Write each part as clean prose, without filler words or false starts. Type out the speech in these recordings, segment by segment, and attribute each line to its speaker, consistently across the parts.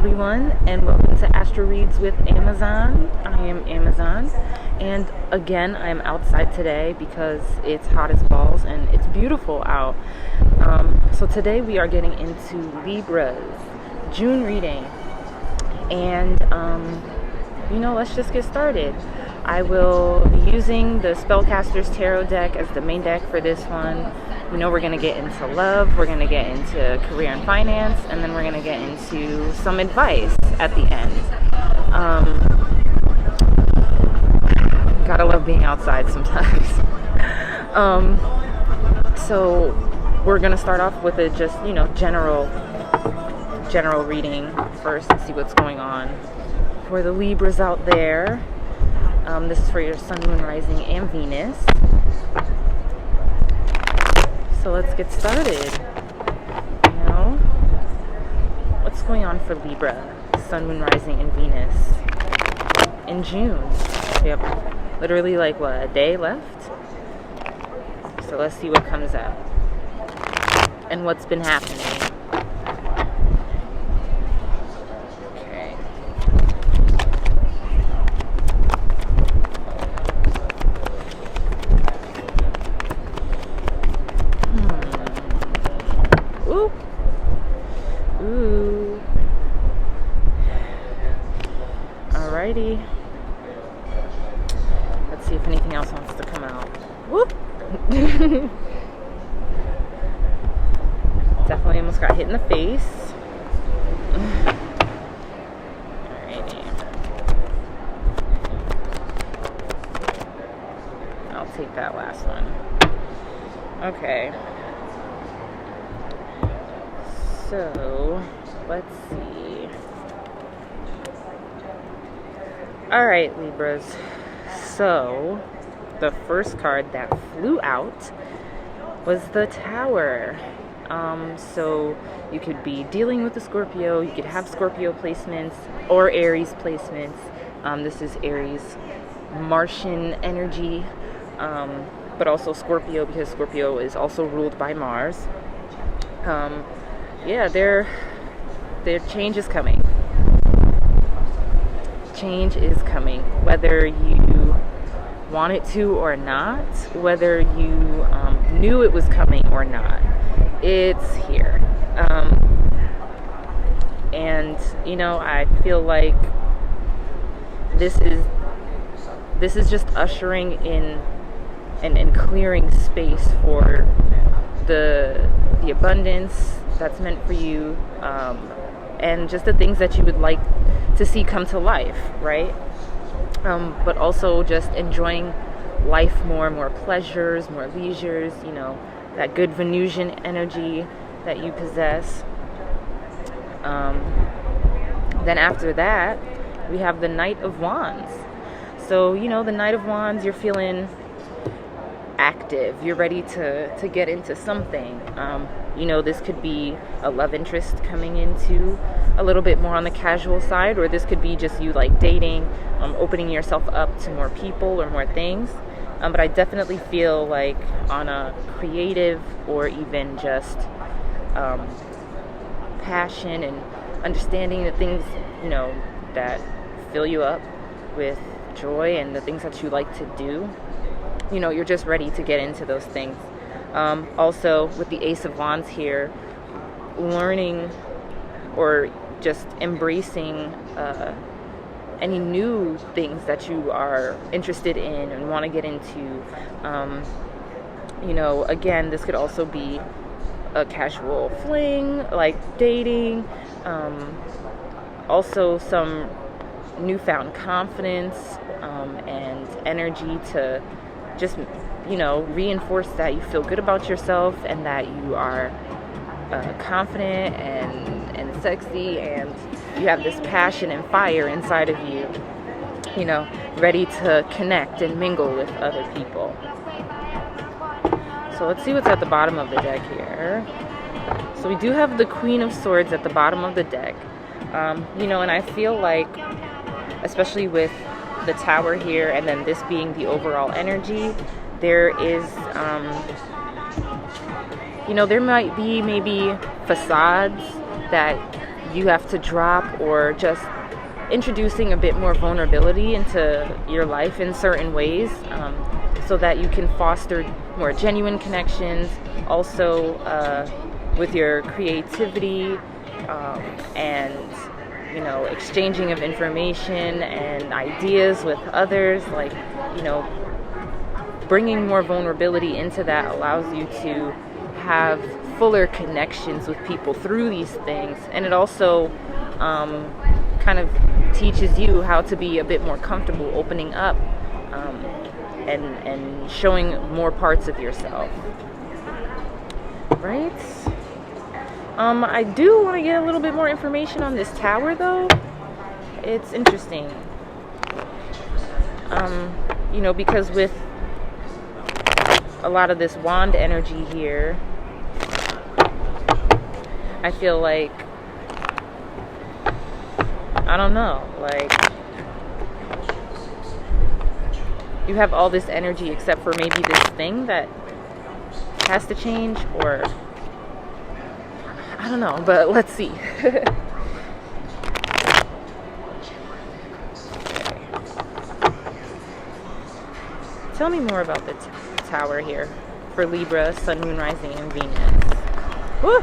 Speaker 1: everyone, and welcome to Astro Reads with AMZN. I am AMZN, and again, I am outside today because it's hot as balls and it's beautiful out. So today we are getting into Libra's June reading, and let's just get started. I will be using the Spellcaster's Tarot deck as the main deck for this one. We're going to get into love, we're going to get into career and finance, and then we're going to get into some advice at the end. Gotta love being outside sometimes. So we're going to start off with a just, general reading first and see what's going on for the Libras out there. This is for your Sun, Moon, Rising, and Venus. So let's get started. What's going on for Libra, Sun, Moon, Rising, and Venus in June? We have literally a day left. So let's see what comes up and what's been happening. Okay. Ooh. Alrighty. Let's see if anything else wants to come out. Whoop. Definitely almost got hit in the face. Alrighty. I'll take that last one. Okay. So, let's see. Alright, Libras. So, the first card that flew out was the Tower. So, you could be dealing with the Scorpio, you could have Scorpio placements or Aries placements. This is Aries Martian energy, but also Scorpio because Scorpio is also ruled by Mars. Their change is coming. Change is coming, whether you want it to or not, whether you knew it was coming or not. It's here. And I feel like this is just ushering in and clearing space for the abundance that's meant for you, and just the things that you would like to see come to life, right? But also just enjoying life more pleasures, more leisures, that good Venusian energy that you possess. Then after that, we have the Knight of Wands. So, the Knight of Wands, you're feeling active, you're ready to get into something. This could be a love interest coming into a little bit more on the casual side, or this could be just you dating, opening yourself up to more people or more things. But I definitely feel like on a creative or even just passion and understanding the things, that fill you up with joy and the things that you like to do, you're just ready to get into those things. Also, with the Ace of Wands here, learning or just embracing any new things that you are interested in and want to get into. Again, this could also be a casual fling, like dating. Also, some newfound confidence and energy to just reinforce that you feel good about yourself and that you are confident and sexy, and you have this passion and fire inside of you, ready to connect and mingle with other people. So let's see what's at the bottom of the deck here. So we do have the Queen of Swords at the bottom of the deck. And I feel like, especially with the Tower here and then this being the overall energy, there is there might be maybe facades that you have to drop, or just introducing a bit more vulnerability into your life in certain ways, so that you can foster more genuine connections. Also, with your creativity, and exchanging of information and ideas with others, like, bringing more vulnerability into that allows you to have fuller connections with people through these things. And it also kind of teaches you how to be a bit more comfortable opening up, and showing more parts of yourself, right? I do want to get a little bit more information on this tower, though. It's interesting, because with a lot of this wand energy here, I feel like, I don't know, like, you have all this energy except for maybe this thing that has to change, or I don't know, but let's see. Tell me more about the tower here for Libra, Sun, Moon, Rising, and Venus. Woo!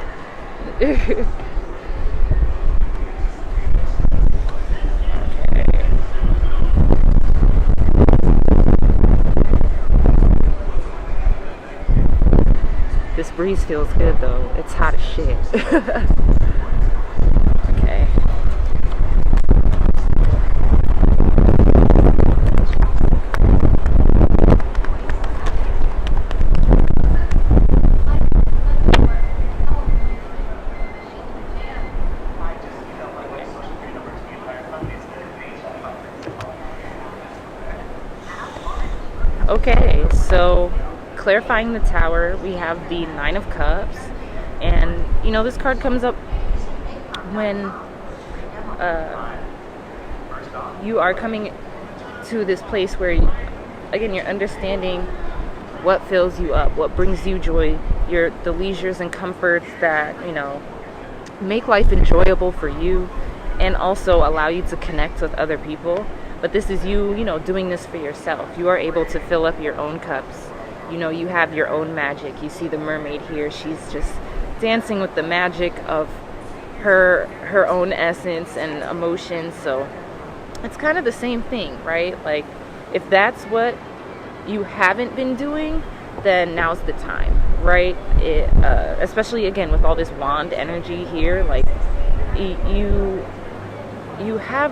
Speaker 1: This breeze feels good, though. It's hot as shit. Okay. Okay, so clarifying the tower, we have the Nine of Cups, and this card comes up when you are coming to this place where you're understanding what fills you up, what brings you joy, the leisures and comforts that make life enjoyable for you, and also allow you to connect with other people. But this is you doing this for yourself. You are able to fill up your own cups. You have your own magic. You see the mermaid here. She's just dancing with the magic of her own essence and emotions. So it's kind of the same thing, right? Like, if that's what you haven't been doing, then now's the time, right? Especially again with all this wand energy here, like you have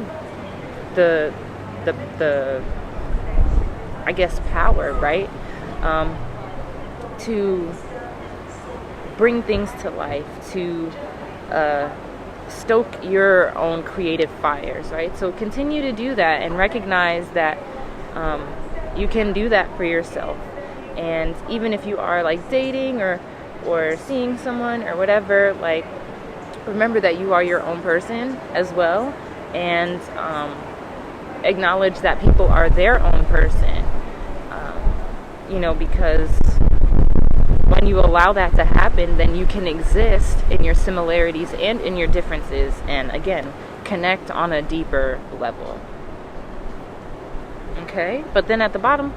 Speaker 1: the I guess power, right? To bring things to life, to stoke your own creative fires, right? So continue to do that and recognize that you can do that for yourself. And even if you are like dating or seeing someone or whatever, like, remember that you are your own person as well, and acknowledge that people are their own person. Because when you allow that to happen, then you can exist in your similarities and in your differences, and again, connect on a deeper level. Okay, but then at the bottom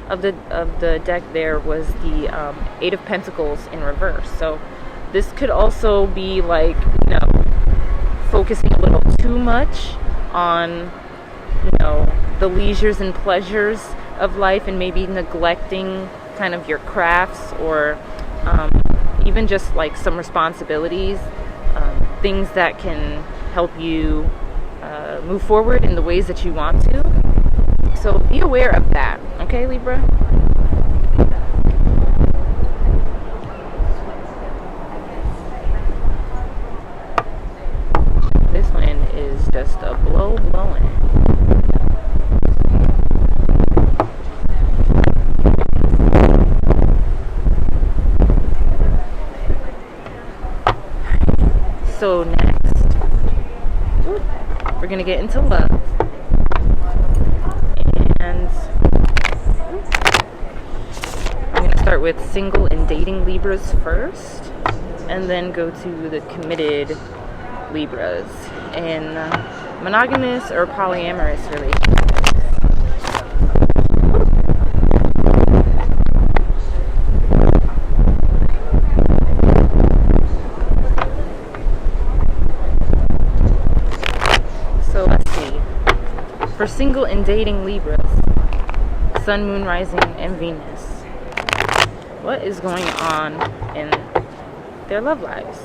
Speaker 1: of the deck there was the Eight of Pentacles in reverse. So this could also be like, focusing a little too much on the leisures and pleasures of life, and maybe neglecting kind of your crafts, or even just like some responsibilities, things that can help you move forward in the ways that you want to. So be aware of that, okay, Libra? This wind is just a blowing. So next, we're going to get into love. And I'm going to start with single and dating Libras first, and then go to the committed Libras in monogamous or polyamorous relationships. So let's see. For single and dating Libras, Sun, Moon, Rising, and Venus, what is going on in their love lives?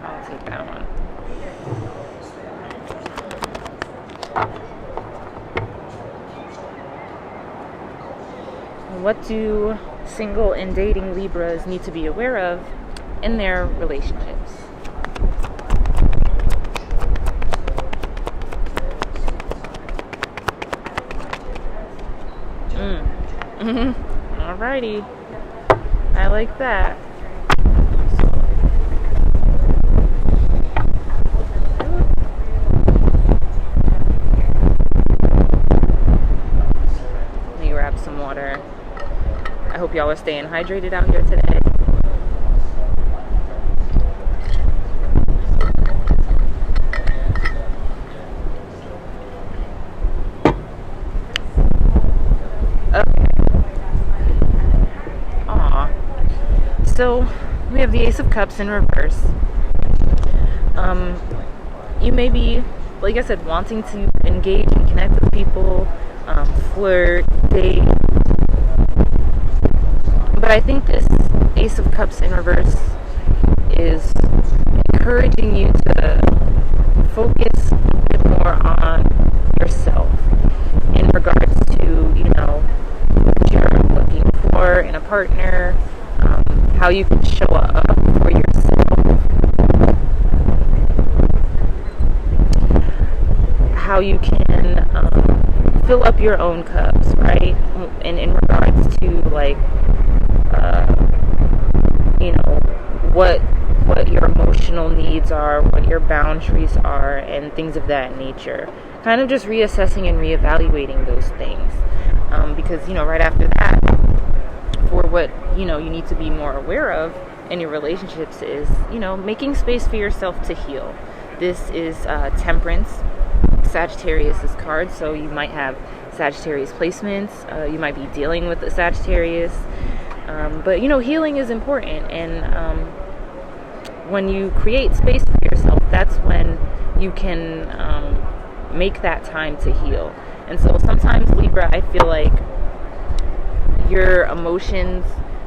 Speaker 1: I'll take that one. What do single and dating Libras need to be aware of in their relationships? Alrighty. I like that. Let me grab some water. I hope y'all are staying hydrated out here today. So we have the Ace of Cups in reverse. You may be, like I said, wanting to engage and connect with people, flirt, date. But I think this Ace of Cups in reverse is encouraging you to focus a bit more on yourself in regards to, what you're looking for in a partner, how you can show up for yourself, how you can fill up your own cups, right? And in regards to what your emotional needs are, what your boundaries are, and things of that nature. Kind of just reassessing and reevaluating those things, because right after that, for what you need to be more aware of in your relationships is making space for yourself to heal. This is Temperance, Sagittarius's card, so you might have Sagittarius placements, you might be dealing with a Sagittarius, but healing is important, and when you create space for yourself, that's when you can make that time to heal. And so sometimes, Libra, I feel like your emotions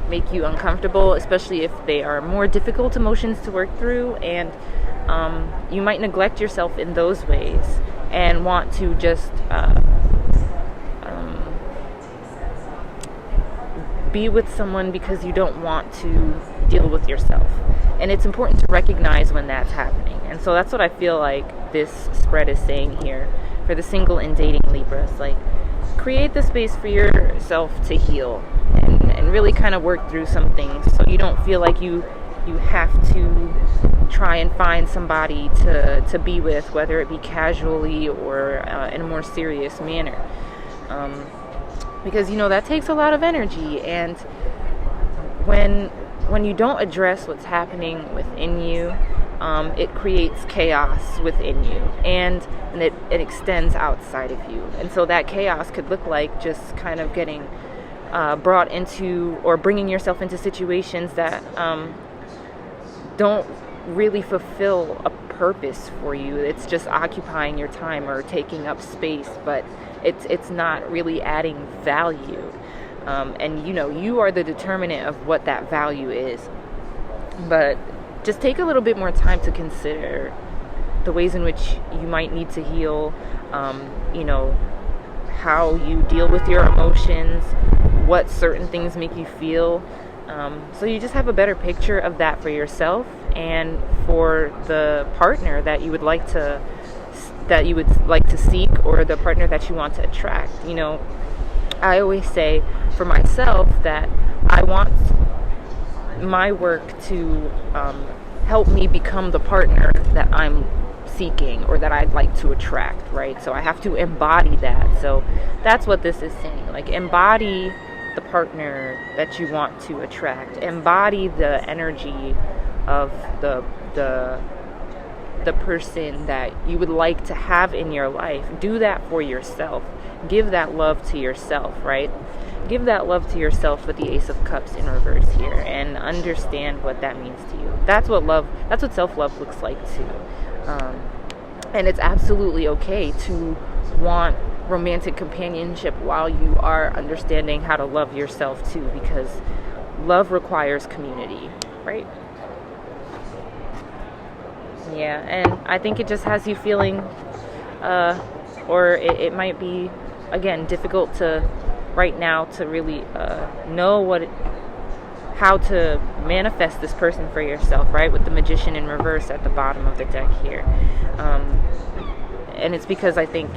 Speaker 1: make you uncomfortable, especially if they are more difficult emotions to work through, and you might neglect yourself in those ways and want to just be with someone because you don't want to deal with yourself. And it's important to recognize when that's happening. And so that's what I feel like this spread is saying here for the single and dating Libras. Create the space for yourself to heal and really kind of work through some things, so you don't feel like you have to try and find somebody to be with, whether it be casually or in a more serious manner, because that takes a lot of energy. And when you don't address what's happening within you, it creates chaos within you, and it extends outside of you. And so that chaos could look like just kind of getting brought into, or bringing yourself into situations that don't really fulfill a purpose for you. It's just occupying your time or taking up space, but it's not really adding value. And you are the determinant of what that value is. But just take a little bit more time to consider the ways in which you might need to heal, how you deal with your emotions, what certain things make you feel, so you just have a better picture of that for yourself and for the partner that you would like to seek, or the partner that you want to attract. I always say for myself that I want my work to help me become the partner that I'm seeking or that I'd like to attract, right? So I have to embody that. So that's what this is saying. Like, embody the partner that you want to attract. Embody the energy of the person that you would like to have in your life. Do that for yourself. Give that love to yourself, right? Give that love to yourself with the Ace of Cups in reverse here, and understand what that means to you. That's what self-love looks like too. And it's absolutely okay to want romantic companionship while you are understanding how to love yourself too, because love requires community, right? Yeah, and I think it just has you feeling, or it might be, again, difficult to right now to really know how to manifest this person for yourself, right? With the Magician in reverse at the bottom of the deck here. And it's because I think,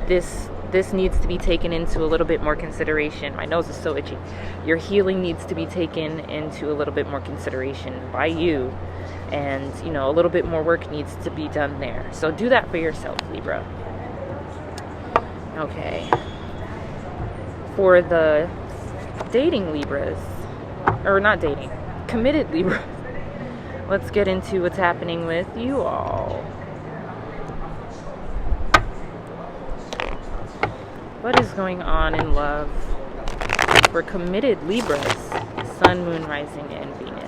Speaker 1: this needs to be taken into a little bit more consideration. My nose is so itchy. Your healing needs to be taken into a little bit more consideration by you. And, a little bit more work needs to be done there. So do that for yourself, Libra. Okay. For the dating Libras, or not dating, committed Libras, let's get into what's happening with you all. What is going on in love for committed Libras, Sun, Moon, Rising, and Venus?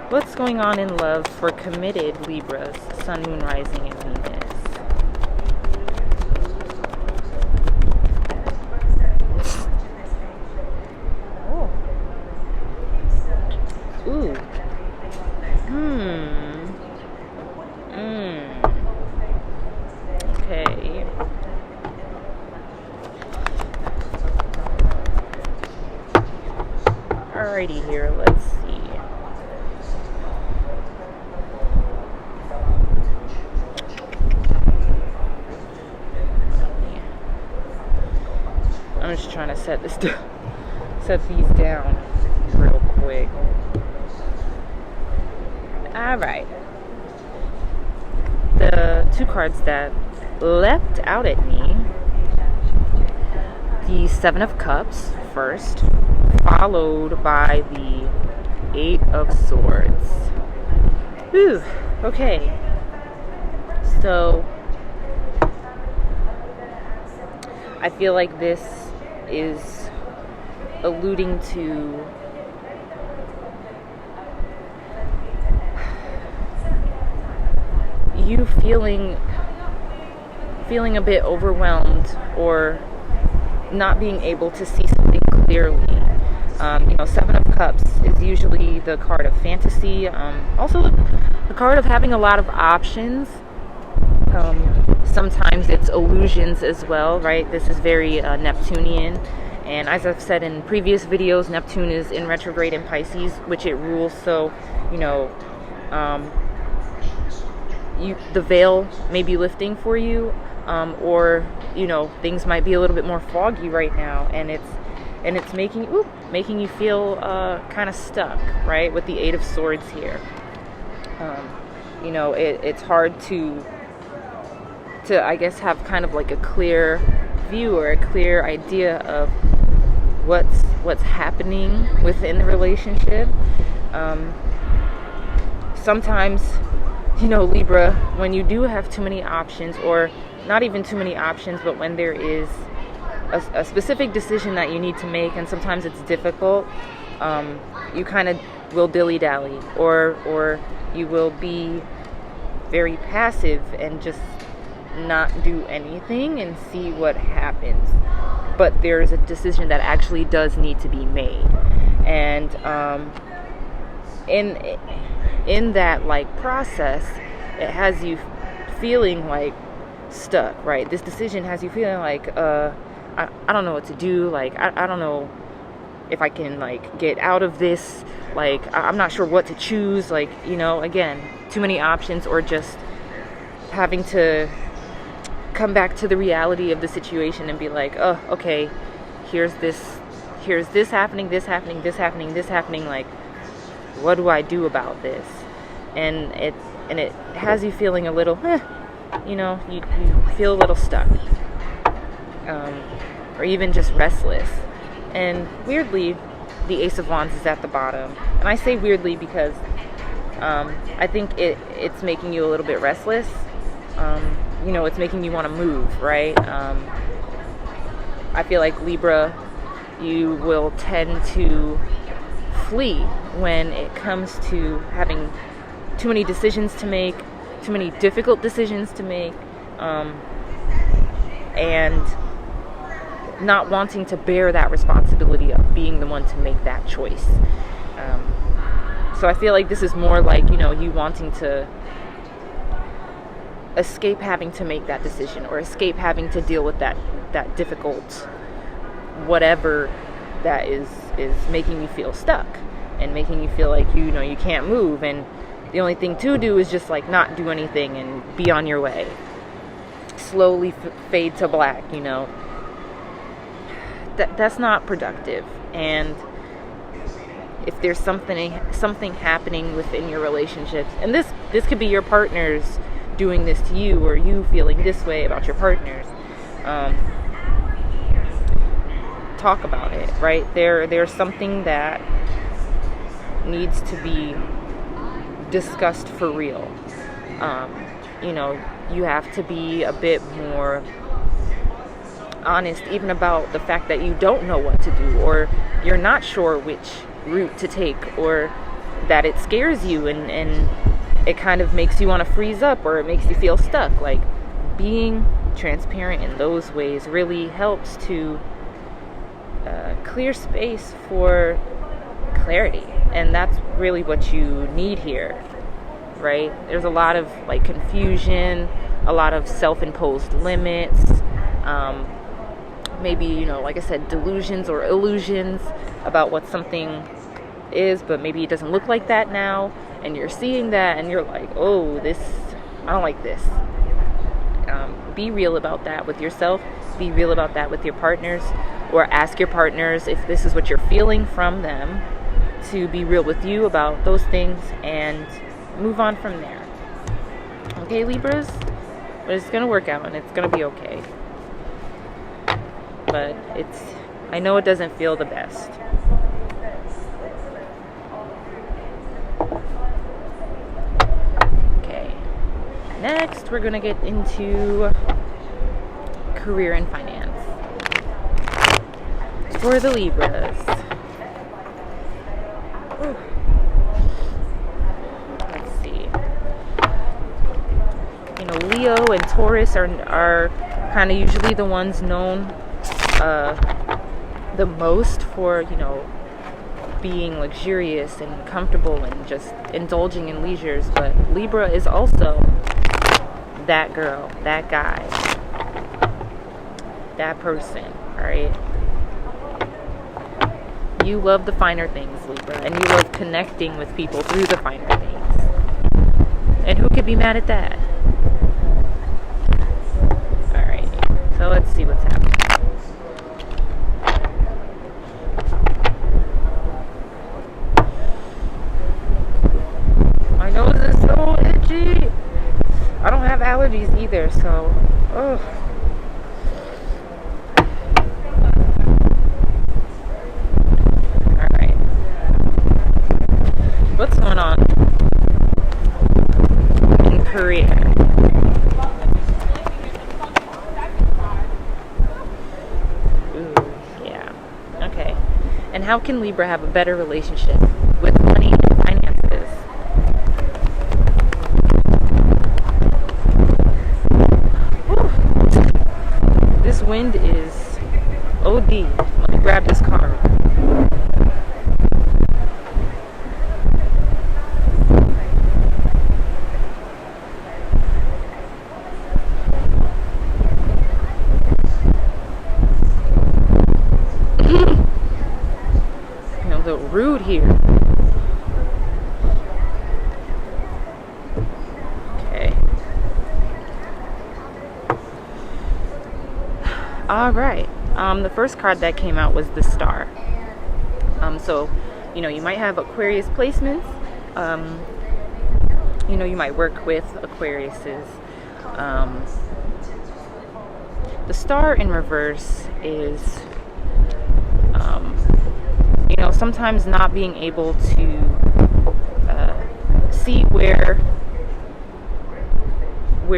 Speaker 1: What's going on in love for committed Libras, Sun, Moon, Rising, and Venus? Oh. Ooh. Okay. Alrighty here, let's see. I'm just trying to set these down real quick. Alright. The two cards that leapt out at me. The Seven of Cups first, followed by the Eight of Swords. Whew. Okay. So I feel like this is alluding to you feeling a bit overwhelmed or not being able to see something clearly. Seven of Cups is usually the card of fantasy. Also the card of having a lot of options. Sometimes it's illusions as well, right? This is very Neptunian. And as I've said in previous videos, Neptune is in retrograde in Pisces, which it rules. So, the veil may be lifting for you, or things might be a little bit more foggy right now, and it's making you feel kind of stuck, right? With the Eight of Swords here, it's hard to I guess have kind of like a clear view or a clear idea of what's happening within the relationship. Sometimes, Libra, when you do have too many options, or not even too many options, but when there is a specific decision that you need to make, and sometimes it's difficult, you kind of will dilly-dally, or you will be very passive and just not do anything and see what happens. But there's a decision that actually does need to be made, and in that process, it has you feeling like stuck, right? This decision has you feeling like, I don't know what to do. Like, I don't know if I can, like, get out of this. Like, I'm not sure what to choose. Like, you know, again, too many options, or just having to come back to the reality of the situation and be like, oh, okay, here's this happening, this happening, this happening, this happening. Like, what do I do about this? And it has you feeling a little, you know, you feel a little stuck, or even just restless. And weirdly, the Ace of Wands is at the bottom. And I say weirdly because I think it's making you a little bit restless. You know, it's making you want to move, right? I feel like Libra, you will tend to flee when it comes to having too many decisions to make, too many difficult decisions to make, and not wanting to bear that responsibility of being the one to make that choice. So I feel like this is more like, you know, you wanting to escape having to make that decision, or escape having to deal with that difficult whatever that is making you feel stuck and making you feel like, you know, you can't move, and the only thing to do is just like not do anything and be on your way, slowly fade to black. You know, that's not productive. And if there's something happening within your relationships, and this could be your partners doing this to you, or you feeling this way about your partners, talk about it, right? There's something that needs to be discussed for real. You know, you have to be a bit more honest even about the fact that you don't know what to do, or you're not sure which route to take, or that it scares you and it kind of makes you want to freeze up, or it makes you feel stuck. Like, being transparent in those ways really helps to clear space for clarity, and that's really what you need here, right? There's a lot of like confusion, a lot of self-imposed limits, maybe, you know, like I said, delusions or illusions about what something is, but maybe it doesn't look like that now, and you're seeing that and you're like, oh, I don't like this. Be real about that with yourself, be real about that with your partners, or ask your partners if this is what you're feeling from them, to be real with you about those things and move on from there. Okay, Libras? But it's gonna work out and it's gonna be okay. But I know it doesn't feel the best. Okay. Next, we're gonna get into career and finance for the Libras. Ooh. Let's see. You know, Leo and Taurus are kind of usually the ones known the most for, you know, being luxurious and comfortable and just indulging in leisures. But Libra is also that girl, that guy, that person, right? You love the finer things, Libra, and you love connecting with people through the finer things. And who could be mad at that? Alright, so let's see what's happening. My nose is so itchy. I don't have allergies either, so ugh. Alright. What's going on in career? Ooh, yeah. Okay. And how can Libra have a better relationship with money and finances? This wind is OD. Let me grab this card. All right. The first card that came out was the Star. So, you might have Aquarius placements. You might work with Aquariuses. The Star in reverse is, sometimes not being able to see where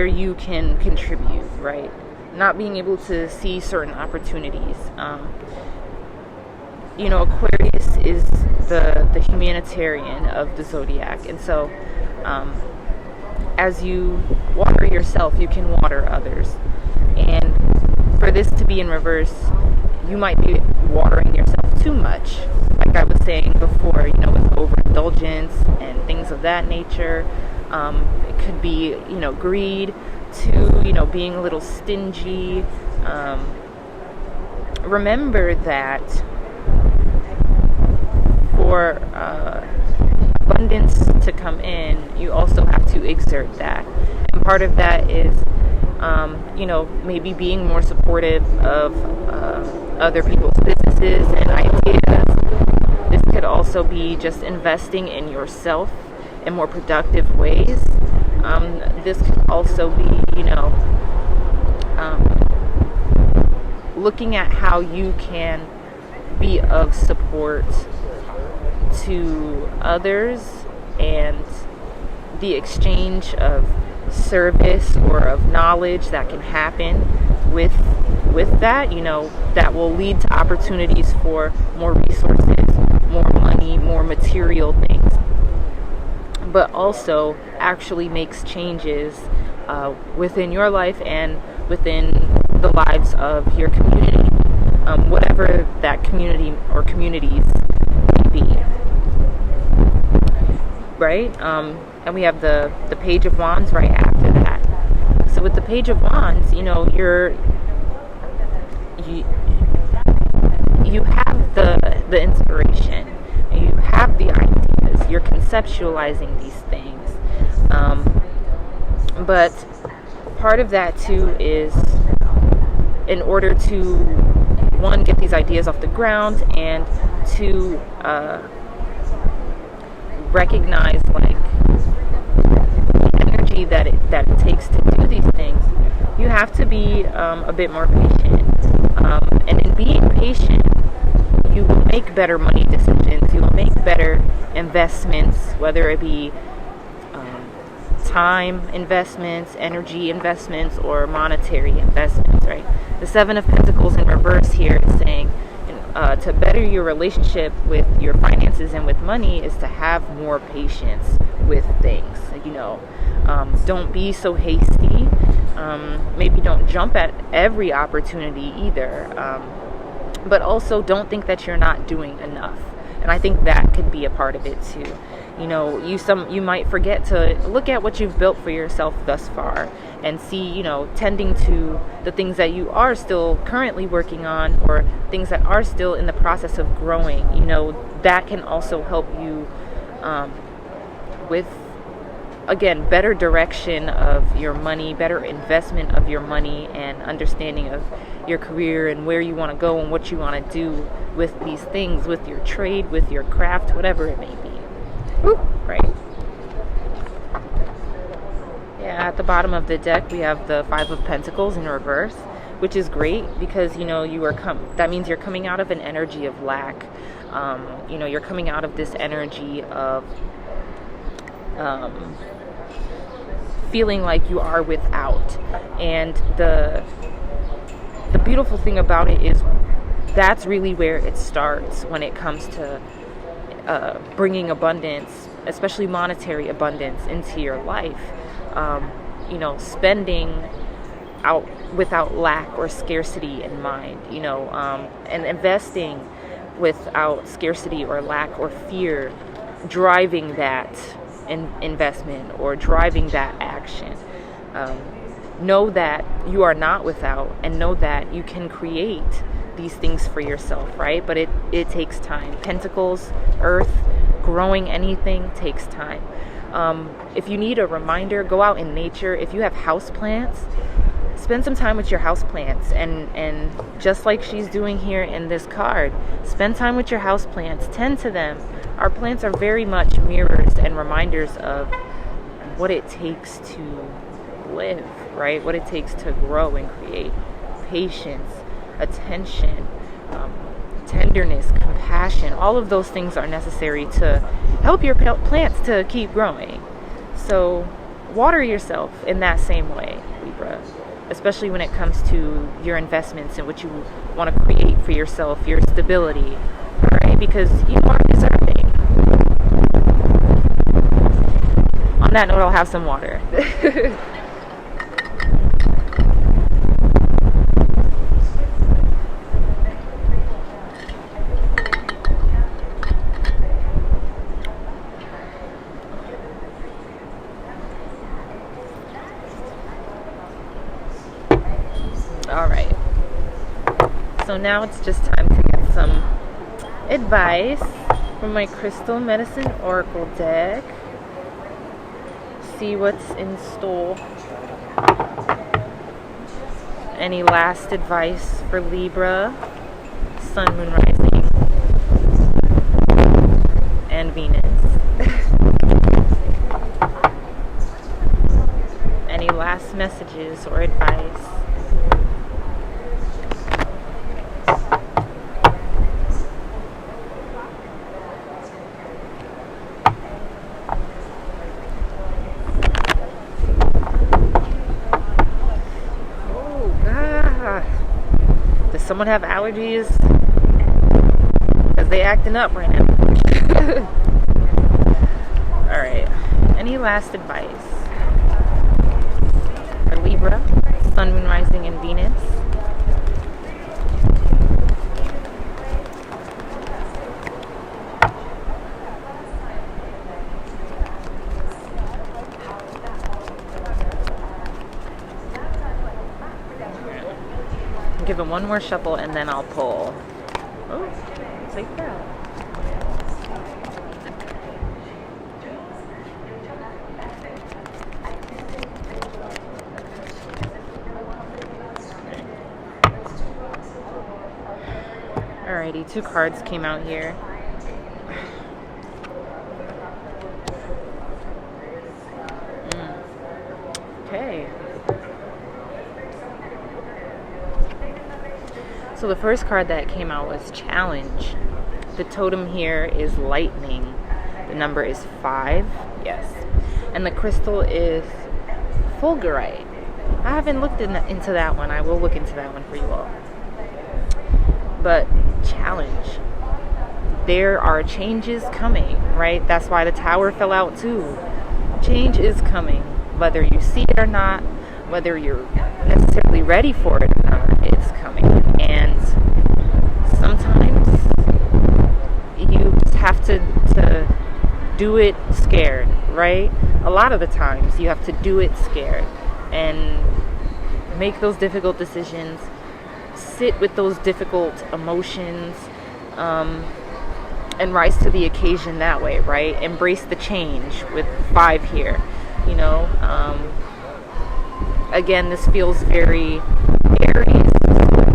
Speaker 1: you can contribute, right? Not being able to see certain opportunities. Aquarius is the humanitarian of the zodiac, and so as you water yourself, you can water others. And for this to be in reverse, you might be watering yourself too much, like I was saying before, with overindulgence and things of that nature. It could be, greed to, being a little stingy. Remember that for abundance to come in, you also have to exert that. And part of that is, maybe being more supportive of other people's businesses and ideas. This could also be just investing in yourself in more productive ways. This could also be, looking at how you can be of support to others and the exchange of service or of knowledge that can happen with that, that will lead to opportunities for more resources, more money, more material things, but also actually makes changes within your life and within the lives of your community, whatever that community or communities may be, right? And we have the Page of Wands right after that. So with the Page of Wands, you have the inspiration, you have the ideas, you're conceptualizing these things, but part of that too is in order to, one, get these ideas off the ground, and to recognize like the energy that it takes to do these things, you have to be a bit more patient. And in being patient, you will make better money decisions, you will make better investments, whether it be time investments, energy investments, or monetary investments, right? The Seven of Pentacles in reverse here is saying to better your relationship with your finances and with money is to have more patience with things. Don't be so hasty. Maybe don't jump at every opportunity either. But also don't think that you're not doing enough. And I think that could be a part of it too. You might forget to look at what you've built for yourself thus far and see, tending to the things that you are still currently working on, or things that are still in the process of growing. That can also help you with, again, better direction of your money, better investment of your money, and understanding of your career and where you want to go and what you want to do with these things, with your trade, with your craft, whatever it may be. Woo, right. Yeah, at the bottom of the deck we have the Five of Pentacles in reverse, which is great because that means you're coming out of an energy of lack. You're coming out of this energy of feeling like you are without. And the beautiful thing about it is that's really where it starts when it comes to bringing abundance, especially monetary abundance, into your life. Spending out without lack or scarcity in mind, and investing without scarcity or lack or fear driving that investment or driving that action. Know that you are not without, and know that you can create these things for yourself, right? But it takes time. Pentacles, earth, growing anything takes time. If you need a reminder, go out in nature. If you have houseplants, spend some time with your houseplants, and just like she's doing here in this card, spend time with your houseplants, tend to them. Our plants are very much mirrors and reminders of what it takes to live, right? What it takes to grow and create. Patience, attention, tenderness, compassion, all of those things are necessary to help your plants to keep growing. So water yourself in that same way, Libra, especially when it comes to your investments and what you want to create for yourself, your stability, right? Because you are deserving. On that note, I'll have some water. All right, so now it's just time to get some advice from my Crystal Medicine Oracle deck. See what's in store. Any last advice for Libra, Sun, Moon, Rising, and Venus? Any last messages or advice? Someone have allergies? Because they acting up right now. Alright. Any last advice for Libra, Sun, Moon, Rising, and Venus? Give it one more shuffle and then I'll pull. Oh, take that. Alrighty, 2 cards came out here. Okay. So the first card that came out was Challenge. The totem here is lightning. The number is 5. Yes. And the crystal is fulgurite. I haven't looked into that one. I will look into that one for you all. But challenge. There are changes coming, right? That's why the tower fell out too. Change is coming. Whether you see it or not, whether you're necessarily ready for it or not, it's coming. And sometimes you just have to do it scared, right? A lot of the times you have to do it scared and make those difficult decisions, sit with those difficult emotions, and rise to the occasion that way, right? Embrace the change with 5 here, you know. Again, this feels very Aries,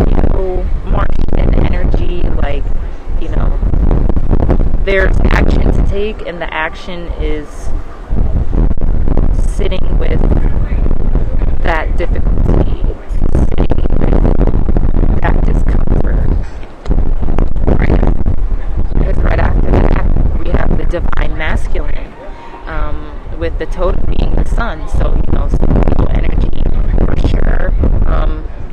Speaker 1: you know, Martian energy, like, you know, there's action to take, and the action is sitting with that difficulty, sitting with that discomfort. Right after that, we have the divine masculine, with the totem being the sun, so, you know, Leo energy for sure.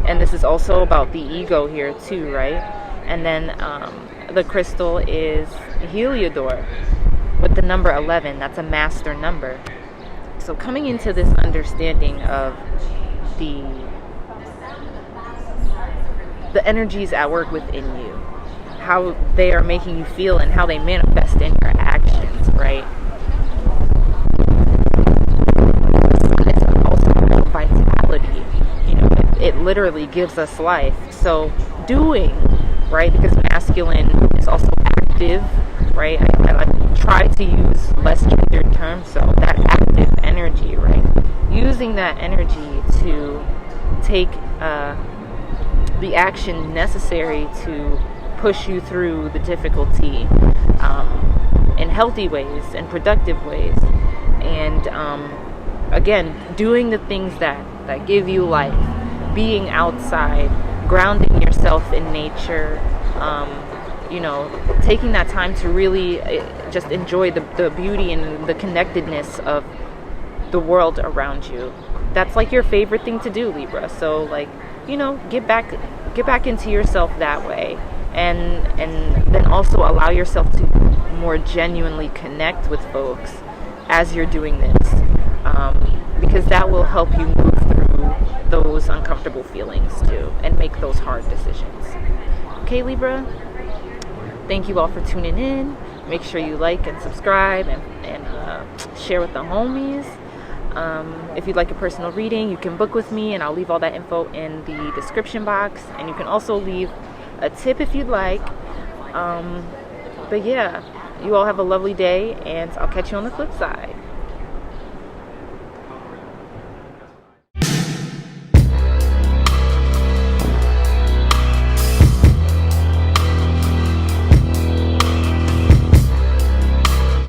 Speaker 1: And this is also about the ego here too, right? And then the crystal is Heliodor with the number 11. That's a master number. So coming into this understanding of the energies at work within you, how they are making you feel and how they manifest in your actions, right? It's also about vitality. You know, it literally gives us life. So doing, right? Because masculine is also active, right? I try to use less gendered terms, so that active energy, right? Using that energy to take the action necessary to push you through the difficulty in healthy ways and productive ways. And again, doing the things that give you life, being outside, grounding yourself in nature, taking that time to really just enjoy the beauty and the connectedness of the world around you. That's like your favorite thing to do, Libra. So get back into yourself that way, and then also allow yourself to more genuinely connect with folks as you're doing this, because that will help you move through those uncomfortable feelings too and make those hard decisions. Okay, Libra? Thank you all for tuning in. Make sure you like and subscribe and share with the homies. If you'd like a personal reading, you can book with me, and I'll leave all that info in the description box. And you can also leave a tip if you'd like. But yeah, you all have a lovely day, and I'll catch you on the flip side.